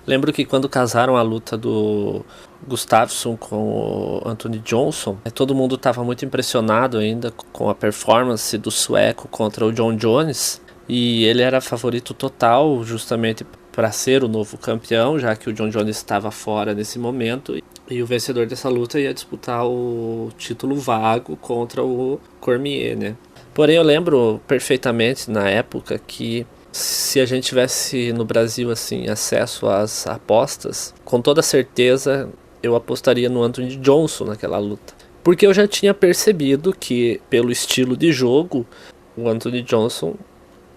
Lembro que quando casaram a luta do Gustafsson com o Anthony Johnson, todo mundo estava muito impressionado ainda com a performance do sueco contra o John Jones, e ele era favorito total justamente para ser o novo campeão, já que o John Jones estava fora nesse momento, e o vencedor dessa luta ia disputar o título vago contra o Cormier, né? Porém, eu lembro perfeitamente na época que se a gente tivesse no Brasil assim acesso às apostas, com toda certeza eu apostaria no Anthony Johnson naquela luta. Porque eu já tinha percebido que, pelo estilo de jogo, o Anthony Johnson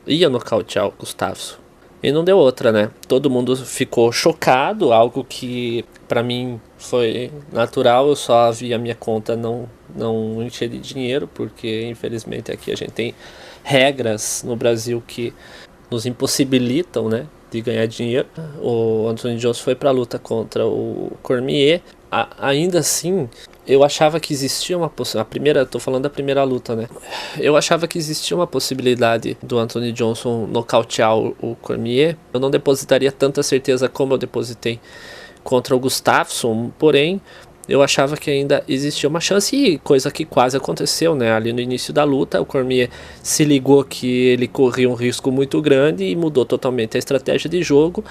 ia nocautear o Gustafsson. E não deu outra, né? Todo mundo ficou chocado, algo que pra mim foi natural. Eu só vi a minha conta não encher de dinheiro, porque infelizmente aqui a gente tem regras no Brasil que nos impossibilitam, né, de ganhar dinheiro. O Anthony Johnson foi para a luta contra o Cormier. Ainda assim, eu achava que existia uma possibilidade. Tô falando da primeira luta, né? Eu achava que existia uma possibilidade do Anthony Johnson nocautear o Cormier. Eu não depositaria tanta certeza como eu depositei contra o Gustafsson, porém eu achava que ainda existia uma chance, e coisa que quase aconteceu, né? Ali no início da luta, o Cormier se ligou que ele corria um risco muito grande e mudou totalmente a estratégia de jogo.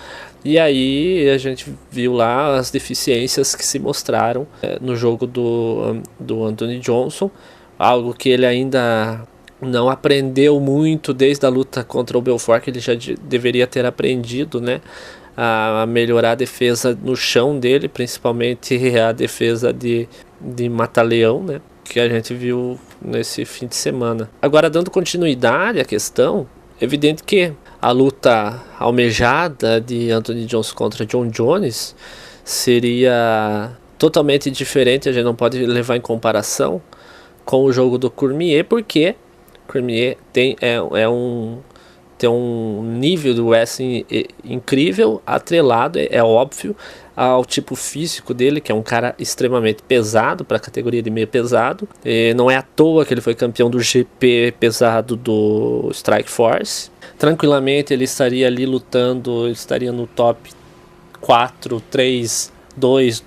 E aí a gente viu lá as deficiências que se mostraram no jogo do Anthony Johnson, algo que ele ainda não aprendeu muito desde a luta contra o Belfort, que ele já deveria ter aprendido, né? A melhorar a defesa no chão dele, principalmente a defesa de mata-leão, né, que a gente viu nesse fim de semana. Agora, dando continuidade à questão, evidente que a luta almejada de Anthony Johnson contra John Jones seria totalmente diferente. A gente não pode levar em comparação com o jogo do Cormier, porque Cormier tem um nível do wrestling incrível, atrelado, é óbvio, ao tipo físico dele, que é um cara extremamente pesado para a categoria de meio pesado. Não é à toa que ele foi campeão do GP pesado do Strike Force. Tranquilamente ele estaria ali lutando, ele estaria no top 4, 3, 2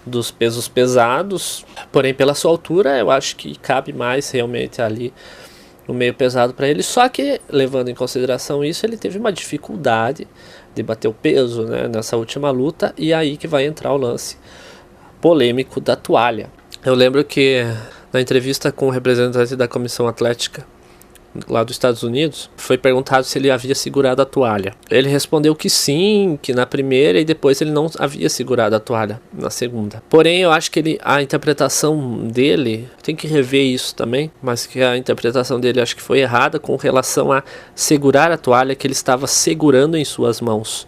dos pesos pesados. Porém, pela sua altura, eu acho que cabe mais realmente ali no meio pesado para ele, só que, levando em consideração isso, ele teve uma dificuldade de bater o peso, né, nessa última luta, e aí que vai entrar o lance polêmico da toalha. Eu lembro que na entrevista com o representante da Comissão Atlética lá dos Estados Unidos, foi perguntado se ele havia segurado a toalha. Ele respondeu que sim, que na primeira, e depois ele não havia segurado a toalha na segunda. Porém, eu acho que a interpretação dele, tem que rever isso também, mas que a interpretação dele acho que foi errada com relação a segurar a toalha, que ele estava segurando em suas mãos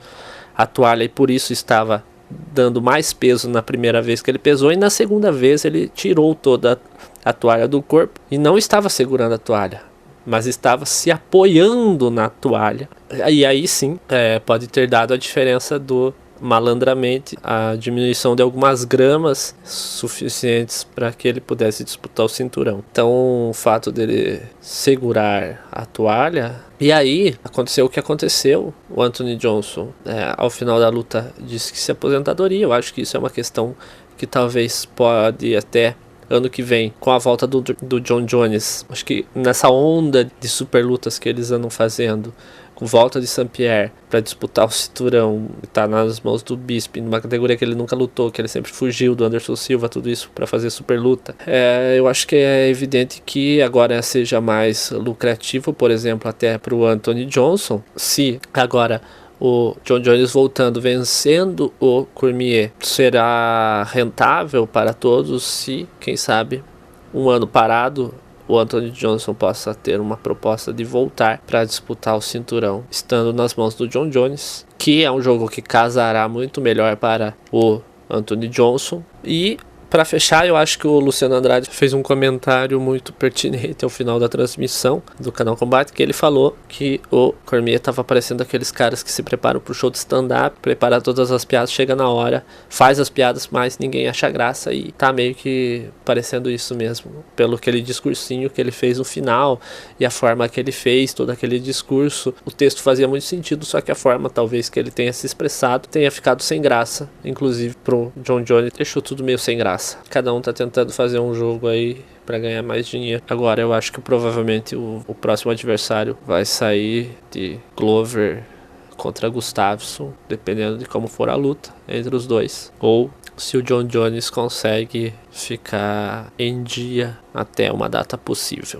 a toalha e por isso estava dando mais peso na primeira vez que ele pesou, e na segunda vez ele tirou toda a toalha do corpo e não estava segurando a toalha, mas estava se apoiando na toalha. E aí sim, pode ter dado a diferença do, malandramente, a diminuição de algumas gramas suficientes para que ele pudesse disputar o cinturão. Então, o fato dele segurar a toalha... E aí, aconteceu o que aconteceu. O Anthony Johnson, ao final da luta, disse que se aposentadoria. Eu acho que isso é uma questão que talvez pode até... ano que vem, com a volta do John Jones, acho que nessa onda de super lutas que eles andam fazendo, com volta de Saint-Pierre para disputar o cinturão, tá nas mãos do Bisping, numa categoria que ele nunca lutou, que ele sempre fugiu do Anderson Silva, tudo isso para fazer super luta. Eu acho que é evidente que agora seja mais lucrativo, por exemplo, até para o Anthony Johnson, se agora o John Jones voltando, vencendo o Cormier, será rentável para todos se, quem sabe, um ano parado, o Anthony Johnson possa ter uma proposta de voltar para disputar o cinturão, estando nas mãos do John Jones, que é um jogo que casará muito melhor para o Anthony Johnson, e Para fechar, eu acho que o Luciano Andrade fez um comentário muito pertinente ao final da transmissão do Canal Combate, que ele falou que o Cormier estava parecendo aqueles caras que se preparam pro show de stand-up, prepara todas as piadas, chega na hora, faz as piadas, mas ninguém acha graça, e tá meio que parecendo isso mesmo, pelo aquele discursinho que ele fez no final, e a forma que ele fez, todo aquele discurso. O texto fazia muito sentido, só que a forma, talvez, que ele tenha se expressado, tenha ficado sem graça, inclusive pro John Jones, deixou tudo meio sem graça. Cada um tá tentando fazer um jogo aí para ganhar mais dinheiro. Agora eu acho que provavelmente o próximo adversário vai sair de Glover contra Gustafsson, dependendo de como for a luta entre os dois. Ou se o John Jones consegue ficar em dia até uma data possível.